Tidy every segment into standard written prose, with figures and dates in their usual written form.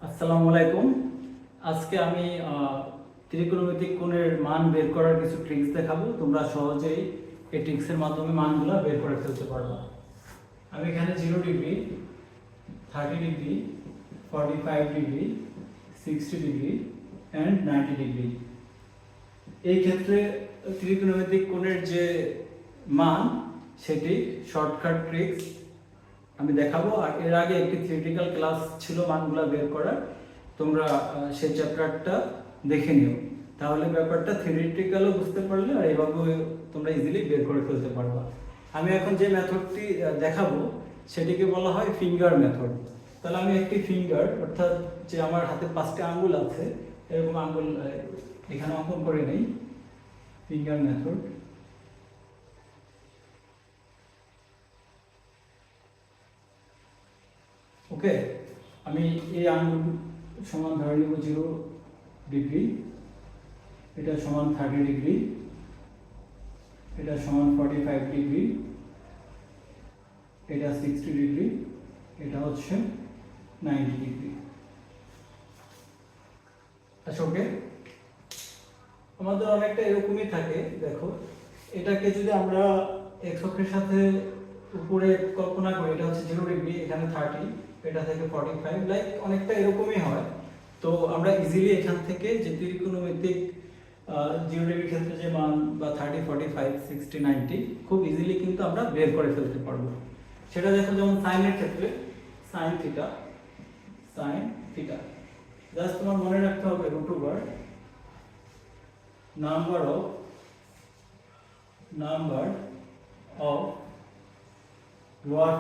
আসসালামু আলাইকুম। আজকে আমি ত্রিকোণমিতিক কোণের মান বের করার কিছু ট্রিক্স দেখাবো। তোমরা সহজেই এই ট্রিক্সের মাধ্যমে মানগুলো বের করে ফেলতে পারবা। আমি এখানে 0 degree, 30 degree, 45 degree, 60 degree and 90 degree, এই ক্ষেত্রে ত্রিকোণমিতিক কোণের যে মান সেটি শর্টকাট ট্রিক্স আমি দেখাবো। আর এর আগে একটি থিওরিটিক্যাল ক্লাস ছিল মানগুলো বের করার, তোমরা সেই চ্যাপ্টারটা দেখে নিও, তাহলে ব্যাপারটা থিওরিটিক্যালও বুঝতে পারলে আর এইভাবে তোমরা ইজিলি বের করে ফেলতে পারবা। আমি এখন যে মেথডটি দেখাবো সেটিকে বলা হয় ফিঙ্গার মেথড। তাহলে আমি একটি ফিঙ্গার, অর্থাৎ যে আমার হাতে 5টি আঙ্গুল আছে এরকম আঙ্গুল এখানে অঙ্কন করে নেই, ফিঙ্গার মেথড। ওকে, আমি এই আঙ্গুল সমান ধরে নেব 0 ডিগ্রি, এটা সমান 30 ডিগ্রি, এটা সমান 45 ডিগ্রি, এটা 60 ডিগ্রি, এটা হচ্ছে 90 ডিগ্রি। আচ্ছা, ওকে, আমাদের অনেকটা এরকমই থাকে। দেখো, এটাকে যদি আমরা x অক্ষের সাথে উপরে কল্পনা করি, এটা হচ্ছে 0 ডিগ্রি, এখানে 30, এটা থেকে 45, লাইক অনেকটা এরকমই হয়। তো আমরা ইজিলি এখান থেকে যে ত্রিকোণমিতিক 0 ডিগ্রির ক্ষেত্রে যে মান বা 30, 45, 60, 90 খুব ইজিলি কিন্তু আমরা বের করে ফেলতে পারবো। সেটা দেখো, যেমন সাইনের ক্ষেত্রে সাইন থিটা, জাস্ট তোমার মনে রাখতে হবে root over number of lower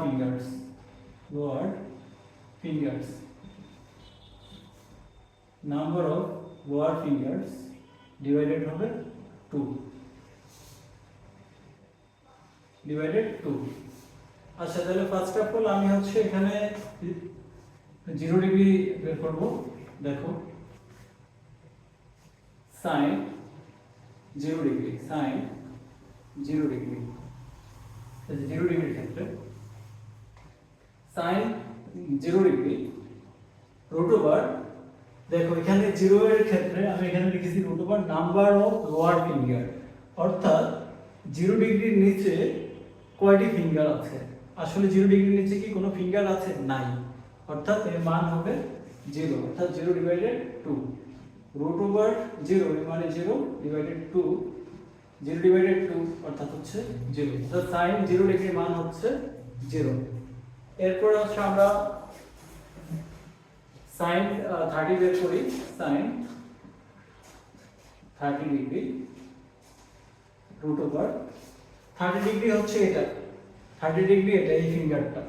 fingers number of lower fingers divided হবে 2 আচ্ছা, তাহলে ফার্স্ট অফ অল আমি হচ্ছে এখানে 0 ডিগ্রি বের করব। দেখো, sin 0 ডিগ্রি, 0 ডিগ্রির ক্ষেত্রে sin 0 ডিগ্রি রুট ওভার, দেখো এখানে 0 এর ক্ষেত্রে আমি এখানে লিখেছি root over number of lower finger, অর্থাৎ 0 ডিগ্রির নিচে কয়টি ফিঙ্গার আছে। আসলে 0 ডিগ্রির নিচে কি কোনো ফিঙ্গার আছে? নাই, অর্থাৎ এর মান হবে 0, অর্থাৎ 0 ডিভাইডেড 2, রুট ওভার 0 এর মানে 0 ডিভাইডেড 2, 0 ডিভাইডেড 2 অর্থাৎ হচ্ছে 0। তো sin 0 ডিগ্রির মান হচ্ছে 0। এরপরে হচ্ছে আমরা sin 30 বের করি। sin 30 degree root over 30 degree হচ্ছে এটা, 30 ডিগ্রি এটা, এই ফিঙ্গারটা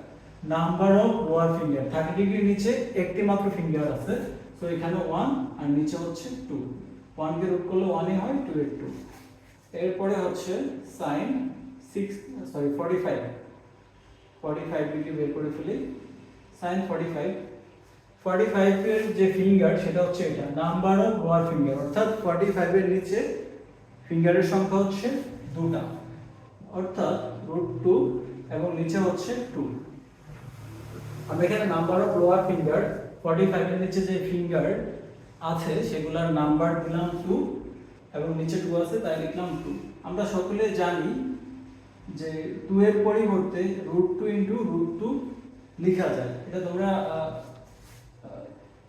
নাম্বার অফ লোয়ার ফিঙ্গার। 30 ডিগ্রির নিচে একটি মাত্র ফিঙ্গার আছে, তো এখানে 1 আর নিচে হচ্ছে 2, 1 কে রুট করলে 1 ই হয়, 2 এর 2। এরপরে হচ্ছে sin 45 ডিগ্রি বের করে ফেলি। sin 45 এর যে ফিঙ্গার সেটা হচ্ছে এটা, নাম্বার অফ লোয়ার ফিঙ্গার, অর্থাৎ 45 এর নিচে ফিঙ্গারের সংখ্যা হচ্ছে 2টা, অর্থাৎ √2 এবং নিচে হচ্ছে 2। আমরা এখানে নাম্বার অফ লোয়ার ফিঙ্গার 45 এর নিচে যে ফিঙ্গার আছে সেগুলোর নাম্বার দিলাম 2 এবং নিচে 2 আছে তাই লিখলাম 2। আমরা সকলে জানি যে 2 এর পরিবর্তে √2 * √2 লেখা যায়। এটা তোমরা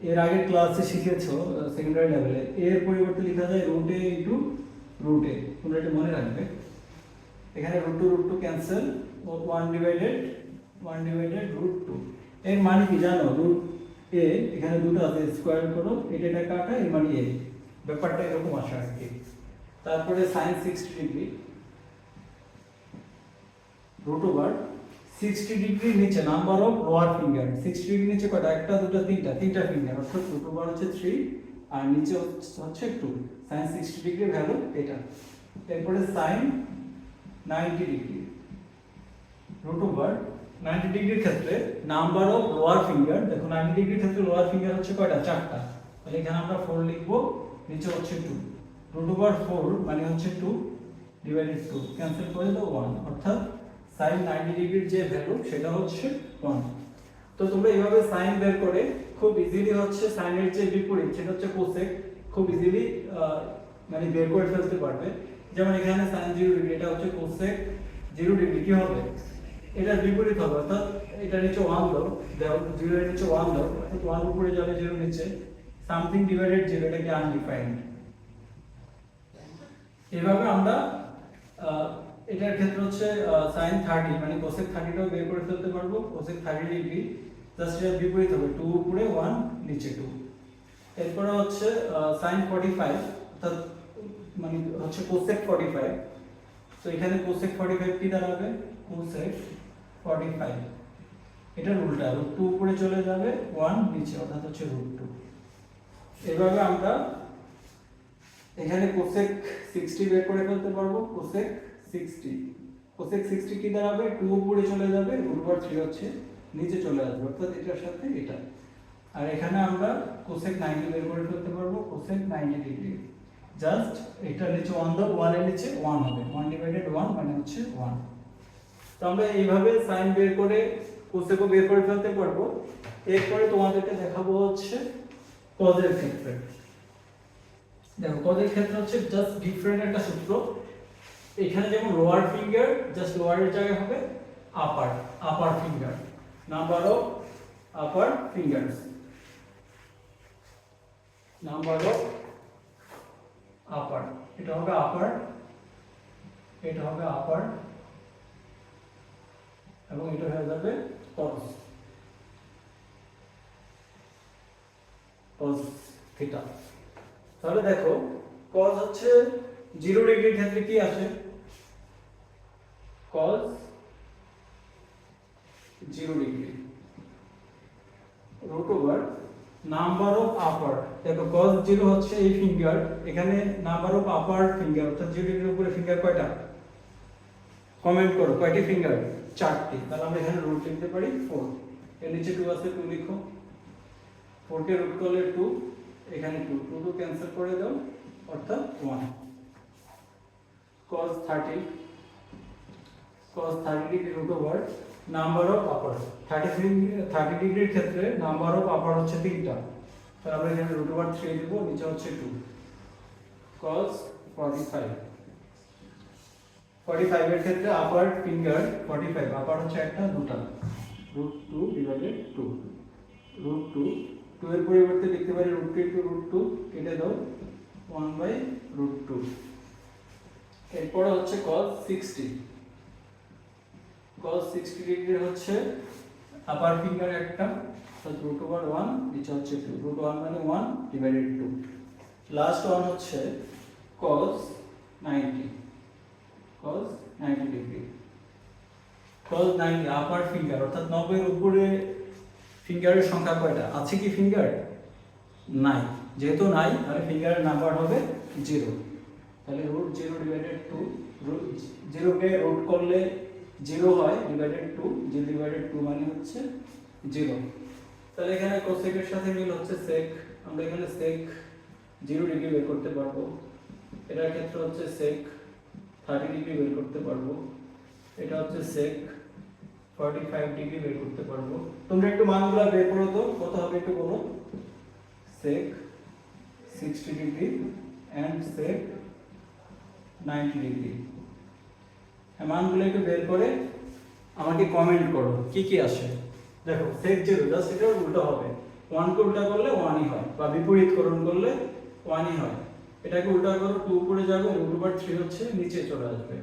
এর আগের ক্লাসে শিখেছো সেকেন্ডারি লেভেলে, এর পরিবর্তে লেখা যায় √a * √a। তোমরা এটা মনে রাখবে। এখানে √2 ক্যান্সেল, 1 ডিভাইডেড √2। এর মানে কি জানো? √a এখানে দুটো আছে, স্কয়ার করো, এটা কাটা, এর মানে a, ব্যাপারটা এরকম আসে আর কি। তারপরে sin 60 ডিগ্রি রুট ওভার 60 ডিগ্রির নিচে নাম্বার অফ লোয়ার ফিঙ্গার। 60 ডিগ্রির নিচে কয়টা? একটা, দুটো, তিনটা ফিঙ্গার, অর্থাৎ রুট ওভার হচ্ছে 3 আর নিচে হচ্ছে 2। sin 60 ডিগ্রির ভ্যালু এটা। এরপরে sin 90 ডিগ্রি রুট ওভার 90 ডিগ্রির ক্ষেত্রে নাম্বার অফ লোয়ার ফিঙ্গার। দেখো 90 ডিগ্রির ক্ষেত্রে লোয়ার ফিঙ্গার হচ্ছে কয়টা? 4টা, তাহলে এখানে আমরা 4 লিখব, নিচে হচ্ছে 2, রুট ওভার 4 মানে হচ্ছে 2 ডিভাইডেড 2, ক্যান্সেল করে দাও 1, অর্থাৎ sin 90 ডিগ্রির যে ভ্যালু সেটা হচ্ছে 1। তো তোমরা এইভাবে সাইন বের করে খুব ইজিলি হচ্ছে সাইনের যে বিপরীত সেটা হচ্ছে কোসেক, খুব ইজিলি মানে বের করে ফেলতে পারবে। যেমন এখানে সাইন 0 ডিগ্রি, এটা হচ্ছে কোসেক 0 ডিগ্রি, কি হবে এটার বিপরীত হবে, অর্থাৎ এটা নিচে 1 দাও, 0 এর নিচে 1 দাও, অর্থাৎ 1 উপরে যাবে 0 নিচে, সামথিং ডিভাইডেড 0, এটাকে আনডিফাইন্ড। এভাবে আমরা এটার ক্ষেত্রে হচ্ছে sin 30 মানে cosec 30 টাও বের করে ফেলতে পারবো। cosec 30 ডিগ্রি জাস্ট এর বিপরীত হবে, 2 উপরে 1 নিচে 2। এরপর হচ্ছে sin 45, অর্থাৎ মানে হচ্ছে cosec 45। তো এখানে cosec 45 কি দাঁড়াবে, cosec 45 এটার উল্টা, √2 উপরে চলে যাবে 1 নিচে, অর্থাৎ হচ্ছে √2। এভাবে আমরা এখানে cosec 60 বের করে ফেলতে পারবো। cosec 60 কি দাঁড়াবে, 2 উপরে চলে যাবে, √3 হচ্ছে নিচে চলে আসবে, অর্থাৎ এটার সাথে এটা। আর এখানে আমরা cosec 90 বের করে ফেলতে পারবো। cosec 90 ডিগ্রি জাস্ট এটা নিচে 1 দাও, 1 এর নিচে 1 হবে, 1 ডিভাইডেড 1 মানে হচ্ছে 1। তো আমরা এইভাবে সাইন বের করে কোসেকও বের করে ফেলতে পারবো। এরপরে তোমাদেরকে দেখাবো হচ্ছে কজের ক্ষেত্রে। দেখো কজের ক্ষেত্রে হচ্ছে জাস্ট ডিফারেন্ট একটা সূত্র। এখানে যেমন লোয়ার ফিঙ্গার, জাস্ট লোয়ারের জায়গায় হবে upper finger, number of upper fingers, number of upper, এটা হবে আপার, এটা হবে আপার, এবং এটা হয়ে যাবে কজ থিটা। তাহলে দেখো কজ হচ্ছে 0 ডিগ্রির ক্ষেত্রে কি আসে, cos 0 degree root over number of upper. দেখো কজ 0 হচ্ছে এই ফিঙ্গার, এখানে নাম্বার অফ আপার ফিঙ্গার, অর্থাৎ 0 ডিগ্রির উপরে ফিঙ্গার কয়টা, কমেন্ট করো কয়টি ফিঙ্গার, 4টি। তাহলে আমরা এখানে রুট লিখতে পারি 4, এর নিচে 2 আছে 2 লিখো, 4 কে রুট করলে 2, এখানে 2 ক্যান্সেল করে দাও, অর্থাৎ 1। cos 30 degree root over number of upper, 30 ডিগ্রির ক্ষেত্রে নাম্বার অফ আপার হচ্ছে 3টা, তাহলে আমরা এখানে রুট ওভার 3 দেব, নিচে হচ্ছে 2। cos 45 এর ক্ষেত্রে আপার ফিঙ্গার 45, আপার হচ্ছে একটা, দুটা, √2 ডিভাইডেড 2, √2, 2 এর পরিবর্তে লিখতে পারি √3 টু √2 কেটে দাও, 1/√2। এরপরে হচ্ছে cos 60 ডিগ্রি হচ্ছে আপার ফিঙ্গার একটা, অর্থাৎ √1, নিচে হচ্ছে 2, √1 মানে 1 ডিভাইডেড 2। লাস্ট ওয়ান হচ্ছে cos 90 ডিগ্রি, cos 90 আপার ফিঙ্গার, অর্থাৎ 90 এর উপরে ফিঙ্গারের সংখ্যা কয়টা, আছে কি ফিঙ্গার, নাই, যেহেতু নাই তাহলে ফিঙ্গারের নাম্বার হবে 0, তাহলে √0 ডিভাইডেড 2, 0 কে রুট করলে 0 হয়, ডিভাইডেড 2, 0 ডিভাইডেড 2 মানে হচ্ছে 0। তাহলে এখানে কোসেক এর সাথে মিল হচ্ছে sec, আমরা এখানে sec 0 ডিগ্রি বের করতে পারবো, এটার ক্ষেত্রে হচ্ছে sec 30 ডিগ্রি বের করতে পারবো, এটা হচ্ছে sec 45 ডিগ্রি বের করতে পারবো। তোমরা একটু মানগুলো বের করো তো, কত হবে একটু বলো, sec 60 degree and sec 90 degree. মানগুলো একটু বের করে আমাকে কমেন্ট করো কি কি আসে। দেখো sec 0 জাস্ট এটা উল্টো হবে, 1 কে উল্টা করলে 1 ই হয়, বা বিপরীতকরণ করলে 1 ই হয়। এটাকে উল্টা করো, 2 উপরে যাবে, √3 হচ্ছে নিচে চলে আসবে।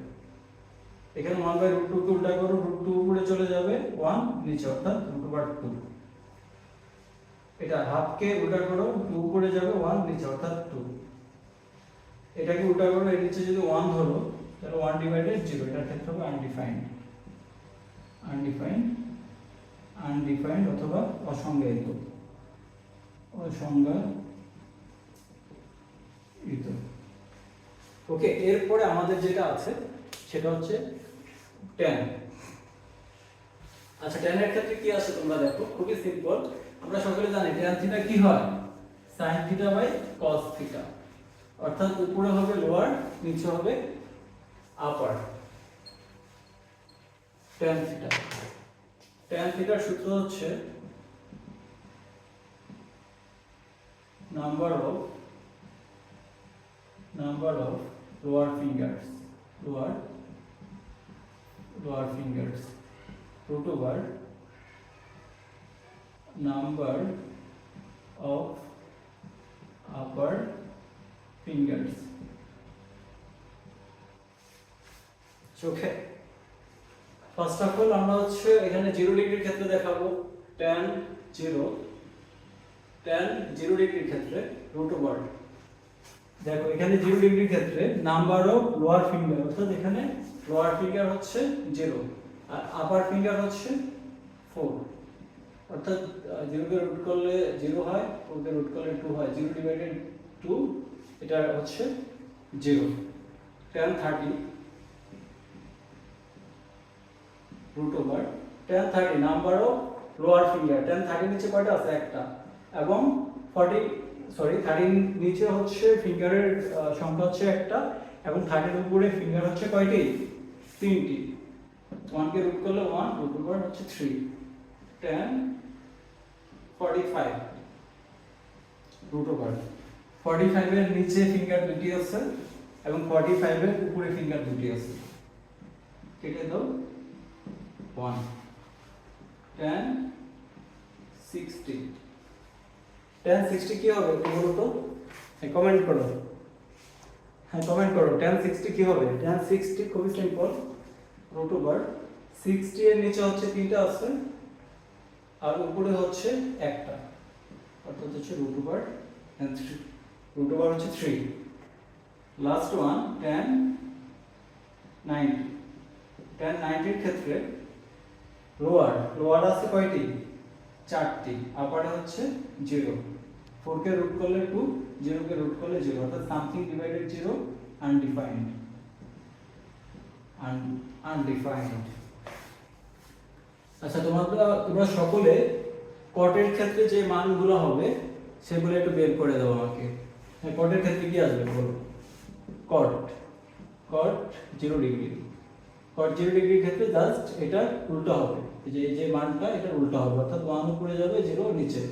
এখানে 1/√2 কে উল্টা করো, √2 উপরে চলে যাবে, 1 নিচে, অর্থাৎ √2। এটা হাফ কে উল্টা করো, 2 উপরে যাবে, 1 নিচে, অর্থাৎ 2। এটাকে উল্টা করো, এর নিচে যদি 1 ধরো তাহলে 1 ডিভাইডেড 0, এটার ক্ষেত্রে হবে আনডিফাইন্ড অথবা অসংজ্ঞায়িত, ওকে। এরপরে আমাদের যেটা আছে সেটা হচ্ছে tan। আচ্ছা tan এর ক্ষেত্রে কি আছে তোমরা দেখো, খুবই সিম্পল, আমরা সকলে জানি tan থিটা কি হয়, sin theta by cos theta, অর্থাৎ উপরে হবে লোয়ার, নিচে হবে আপার। tan থিটার সূত্র হচ্ছে number of lower fingers, lower fingers, root over number of upper fingers. Okay, first of all আমরা হচ্ছে এখানে 0 ডিগ্রির ক্ষেত্রে দেখাবো tan 0 ডিগ্রির ক্ষেত্রে রুট ওভার, দেখো এখানে 0 ডিগ্রির ক্ষেত্রে নাম্বার অফ লোয়ার ফিঙ্গার, অর্থাৎ এখানে লোয়ার ফিঙ্গার হচ্ছে 0 আর আপার ফিঙ্গার হচ্ছে 4, অর্থাৎ 0 কে রুট করলে 0 হয়, 4 কে রুট করলে 2 হয়, 0 ডিভাইডেড 2 এটা হচ্ছে 0। tan 30 root over tan 30 number of lower finger, tan 30 নিচে কয়টা আছে একটা, এবং 30 নিচে হচ্ছে ফিঙ্গারের সংখ্যা হচ্ছে একটা, এবং 30 এর উপরে ফিঙ্গার হচ্ছে কয়টি, তিনটি। 1 কে রুট করলে 1, রুট ওভার হচ্ছে 3, tan 45 রুট ওভার 45 এর নিচে ফিঙ্গার দুটি আছে এবং 45 এর উপরে ফিঙ্গার দুটি আছে, কেটে দাও 1, tan 60 কি হবে বলো তো, কমেন্ট করো, হ্যাঁ কমেন্ট করো tan 60 কি হবে। tan 60 খুবই সিম্পল, রুট ওভার 60 এর নিচে হচ্ছে তিনটা আছে আর উপরে হচ্ছে একটা, অর্থাৎ হচ্ছে root over and 3, root over হচ্ছে 3। লাস্ট ওয়ান tan 90 এর ক্ষেত্রে লোয়ার আছে কয়টি, চারটি, আপারে হচ্ছে 0, 4 কে রুট করলে 2, 0 কে রুট করলে 0, অর্থাৎ সামথিং ডিভাইডেড 0, আনডিফাইন্ড। আচ্ছা তোমরা সকলে কটের ক্ষেত্রে যে মানগুলো হবে সেগুলো একটু বের করে দাও আমাকে। কটের ক্ষেত্রে কি আসবে বলো, কট 0 ডিগ্রি, কট 0 ডিগ্রির ক্ষেত্রে জাস্ট এটা উল্টো হবে, যে মানটা এটা উল্টো হবে, অর্থাৎ 1 উপরে যাবে 0 নিচে,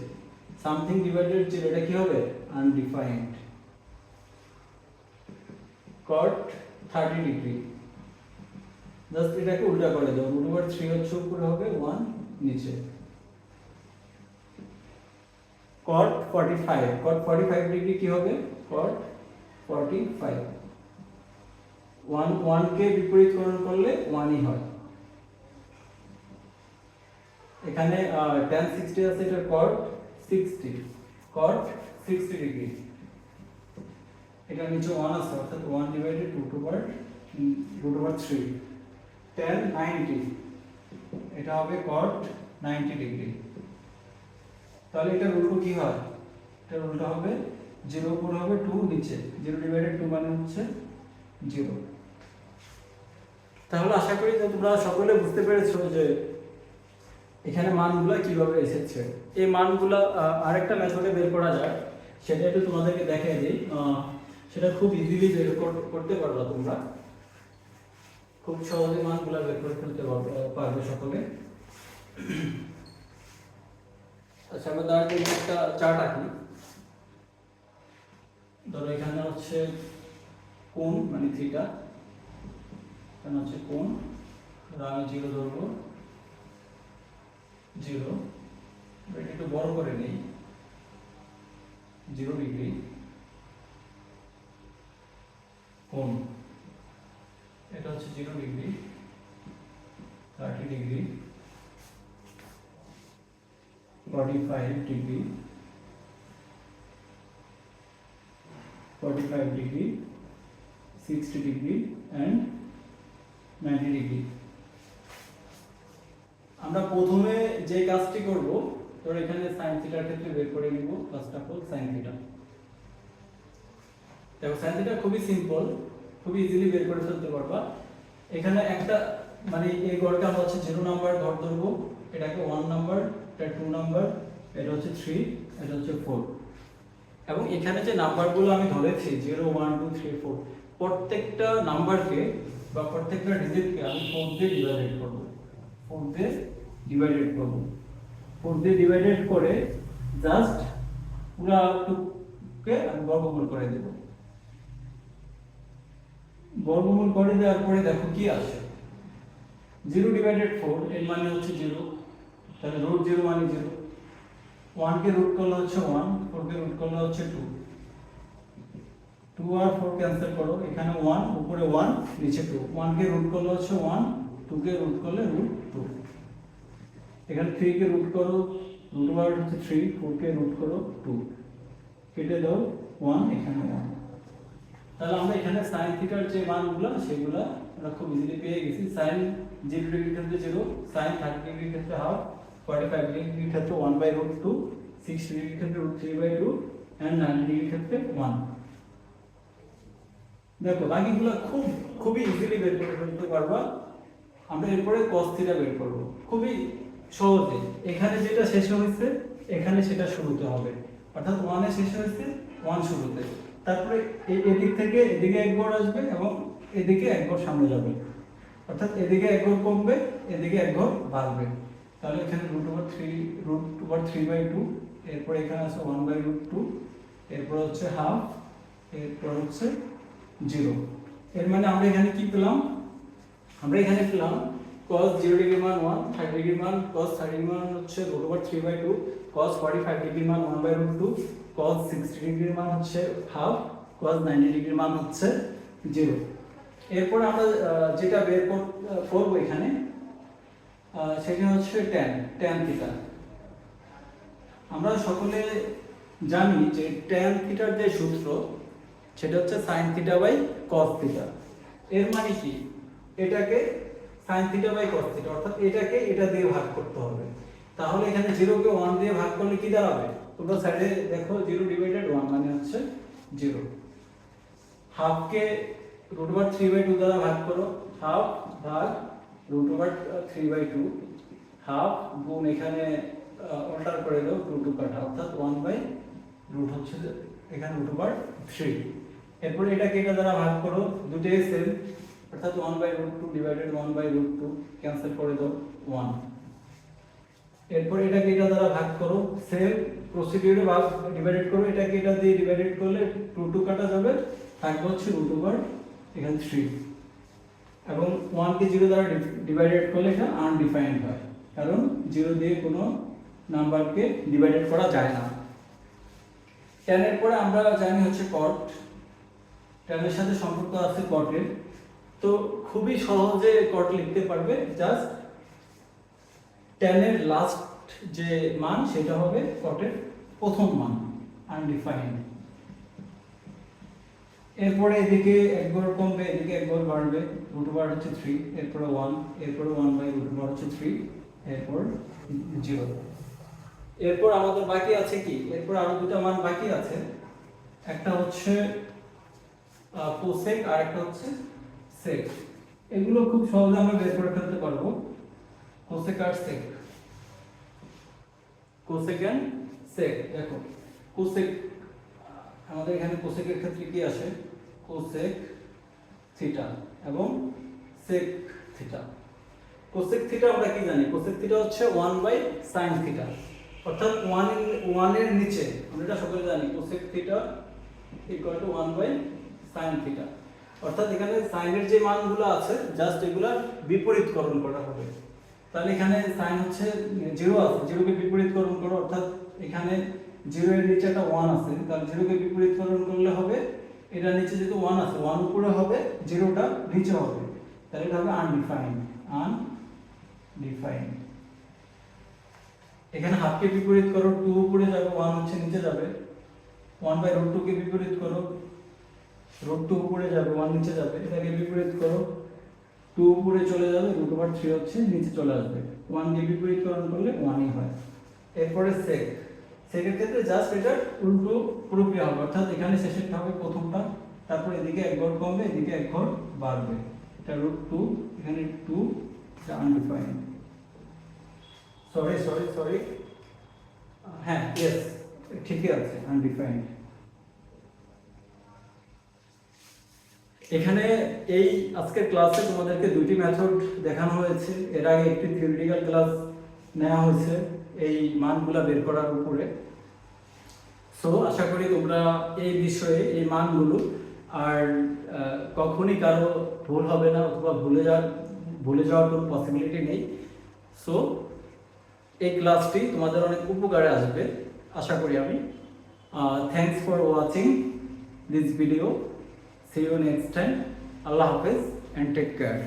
সামথিং ডিভাইডেড 0 এটা কি হবে, আনডিফাইন্ড। কট 30 ডিগ্রি জাস্ট এটাকে উল্টা করে দাও, রুট ওভার 3 হচ্ছে উপরে হবে, 1 নিচে। কট 45 ডিগ্রি কি হবে, কট 45, 1 কে বিপরীতকরণ করলে 1ই হয়। এখানে tan 60 আছে, এটা cot 60 ডিগ্রি, এটা নিচে 1 আছে, অর্থাৎ 1 ডিভাইডেড রুট ওভার 3। tan 90 এটা হবে cot 90 ডিগ্রি, তাহলে এটা উল্টো কি হয়, এটা উল্টো হবে 0 উপরে হবে 2 নিচে, 0 ডিভাইডেড 2 মানে হচ্ছে 0। তাহলে আশা করি যে তোমরা সকলে বুঝতে পেরেছো যে এখানে মানগুলো কিভাবে এসেছে। এই মানগুলো আরেকটা মেথডে বের করা যায়, সেটা একটু তোমাদেরকে দেখিয়ে দিই, সেটা খুব ইজিলি বের করতে পারবে, তোমরা খুব সহজে মানগুলো বের করে ফেলতে পারবে সকলে। আচ্ছা আমরা তার জন্য একটা চার্ট আঁকি, ধরো এখানে হচ্ছে কোণ মানে থিটা, এখানে হচ্ছে কোণ, আমি 0 ধরবো, 0 এটা একটু বড় করে নেই, 0 ডিগ্রি কোণ, এটা হচ্ছে 0 degree, 30 degree, 45 degree, 60 degree and 90 degree. আমরা প্রথমে যে কাজটি করব, ধরো এখানে sin থিটার ক্ষেত্রে বের করে নিব first of all sin theta. দেখো sin থিটা খুবই সিম্পল, খুবই ইজিলি বের করে ফেলতে পারবা। এখানে একটা মানে এই গড়কে আমরা হচ্ছে 0 নাম্বার ঘর ধরবো, এটাকে 1 নাম্বার, এটা 2 নাম্বার, এটা হচ্ছে 3, এটা হচ্ছে 4, এবং এখানে যে নাম্বারগুলো আমি ধরেছি 0 1 2 3 4, প্রত্যেকটা নাম্বারকে বা প্রত্যেকটা ডিজিটকে আমি 4 দিয়ে ডিভাইডেড করব, 4 দিয়ে ডিভাইডেড করে জাস্ট পুরো কে আমি বর্গমূল করে দেব। বর্গমূল করে দেওয়ার পরে দেখো কি আসে, 0/4 এর মানে হচ্ছে 0, তাহলে √0 মানে 0, 1 কে রুট করলে হচ্ছে 1, 4 কে রুট করলে হচ্ছে 2, 2 আর 4 ক্যান্সেল করো, এখানে 1 উপরে 1 নিচে 2, 1 কে রুট করলে হচ্ছে 1, 2 কে রুট করলে √2, এখানে 3 কে রুট করো, √1 হচ্ছে 3, 4 কে রুট করো 2, কেটে দাও 1, এখানে 1। তাহলে আমরা এখানে sin থিটার যে মানগুলো সেগুলো আমরা খুব ইজিলি পেয়ে গেছি। sin 0 ডিগ্রির ক্ষেত্রে 0, sin 30 ডিগ্রির ক্ষেত্রে হাফ, 45 ডিগ্রির ক্ষেত্রে 1/√2, 60 ডিগ্রির ক্ষেত্রে √3/2 and 90 ডিগ্রির ক্ষেত্রে 1। দেখো বাকিগুলো খুবই ইজিলি বের করে ফেলতে পারবা। আমরা এরপরে cos থিটা বের করব খুবই সহজে। এখানে যেটা শেষ হয়েছে এখানে সেটা শুরুতে হবে, অর্থাৎ 1 এ শেষ হয়েছে 1 শুরুতে, তারপরে এদিক থেকে এদিকে এক ঘর আসবে এবং এদিকে এক ঘর সামনে যাবে, অর্থাৎ এদিকে এক ঘর কমবে এদিকে এক ঘর বাড়বে। তাহলে এখানে √3/2, এরপর এখানে আছে 1/√2, এরপর হচ্ছে হাফ, এরপর হচ্ছে 0। এর মানে আমরা এখানে কি পেলাম, আমরা এখানে পেলাম cos 0 ডিগ্রির মান 1, 30 ডিগ্রির মান cos 30 ডিগ্রির মান হচ্ছে √3/2, cos 45 ডিগ্রির মান 1/√2, cos 60 ডিগ্রির মান হচ্ছে হাফ, cos 90 ডিগ্রির মান হচ্ছে 0। এরপর আমরা যেটা বের করব এখানে সেটা হচ্ছে tan থিটা। আমরা সকলে জানি যে tan থিটার যে সূত্র সেটা হচ্ছে sin theta by cos theta. এর মানে কি, এটাকে sin theta by cos theta, অর্থাৎ এটাকে এটা দিয়ে ভাগ করতে হবে। তাহলে এখানে 0 কে 1 দিয়ে ভাগ করলে কি দাঁড়াবে, তোমরা সাইডে দেখো 0/1 মানে হচ্ছে 0। হাফ কে √3/2 দ্বারা ভাগ করো, হাফ ভাগ √3/2, হাফ গুণ এখানে অল্টার করে দাও 2 কাটা, অর্থাৎ 1/√, হচ্ছে এখানে √3। এরপর এটাকে এটা দ্বারা ভাগ করো, দুটোই সেম, অর্থাৎ 1/√2 ডিভাইডেড 1/√2, ক্যান্সেল করে দাও 1। এরপর এটাকে এটা দ্বারা ভাগ করো, সেম প্রসিডিউরে ভাগ ডিভাইডেড করো, এটাকে এটা দিয়ে ডিভাইডেড করলে 2 কাটা যাবে, থাকবে হচ্ছে এখানে 3। এবং 1 কে 0 দ্বারা ডিভাইডেড করলে এটা আনডিফাইন্ড হয়, কারণ 0 দিয়ে কোনো নাম্বারকে ডিভাইডেড করা যায় না। tan এর পরে আমরা জানি হচ্ছে cot, tan এর সাথে সম্পর্ক আছে cot এর, তো খুবই সহজে cot লিখতে পারবে, জাস্ট tan এর লাস্ট যে মান সেটা হবে cot এর প্রথম মান, আনডিফাইন্ড। এরপরে এদিকে এক ঘর কমবে এদিকে এক ঘর বাড়বে, √1 হচ্ছে 3, এরপরে 1, এরপরে 1/√1 হচ্ছে 3, এরপর 0। এরপর আমাদের বাকি আছে কি, এরপর আরো দুটো মান বাকি আছে, একটা হচ্ছে কোসেক আর একটা হচ্ছে সেক। এগুলো খুব সহজে আমরা বের করে ফেলতে পারবো, কোসেক আর সেক। কোসেক এন্ড সেক, দেখো কোসেক আমাদের এখানে কোসেকের ক্ষেত্রে কি আসে, কোসেক থিটা এবং সেক থিটা। কোসেক থিটা আমরা কি জানি, কোসেক থিটা হচ্ছে 1/sin থিটা, অর্থাৎ 1 এর নিচে, আমরা এটা সকলে জানি কোসেক থিটা = 1/sin থিটা, অর্থাৎ এখানে sin এর যে মানগুলো আছে জাস্ট এগুলা বিপরীতকরণ করা হবে। তাহলে এখানে sin হচ্ছে 0 আছে, 0 কে বিপরীতকরণ করো, অর্থাৎ এখানে 0 এর নিচে একটা 1 আছে, তাহলে 0 কে বিপরীতকরণ করলে হবে এটা নিচে যেহেতু 1 আছে 1 উপরে হবে 0টা নিচে হবে, তাহলে এটা হবে আনডিফাইন্ড। এখানে হাফ কে বিপরীত করো, 2 উপরে যাবে 1 হচ্ছে নিচে যাবে, 1/√2 কে বিপরীত করো, √2 উপরে যাবে 1 নিচে যাবে, এটাকে বিপরীত করো, 2 উপরে চলে যাবে, √3 হচ্ছে নিচে চলে আসবে, 1 কে বিপরীতকরণ করলে 1ই হয়। এরপরে সেকের ক্ষেত্রে জাস্ট এটা উল্টো পুরোপুরি হবে, অর্থাৎ এখানে শেষেরটা হবে প্রথমটা, তারপর এদিকে এক ঘর কমবে এদিকে এক ঘর বাড়বে, এটা √2, এখানে 2, এটা আনডিফাইন্ড। সরি হ্যাঁ ইয়েস ঠিকই আছে, আনডিফাইন্ড। এখানে এই আজকের ক্লাসে তোমাদেরকে দুটি মেথড দেখানো হয়েছে, এর আগে একটি থিওরিটিক্যাল ক্লাস নেওয়া হয়েছে এই মানগুলা বের করার উপরে। সো আশা করি তোমরা এই বিষয়ে এই মানগুলো আর কখনই কারো ভুল হবে না, অথবা ভুলে যাওয়ার কোনো পসিবিলিটি নেই। সো এই ক্লাসটি তোমাদের অনেক উপকারে আসবে আশা করি আমি। Thanks for watching this video. See you next time. আল্লাহ হাফেজ অ্যান্ড টেক কেয়ার।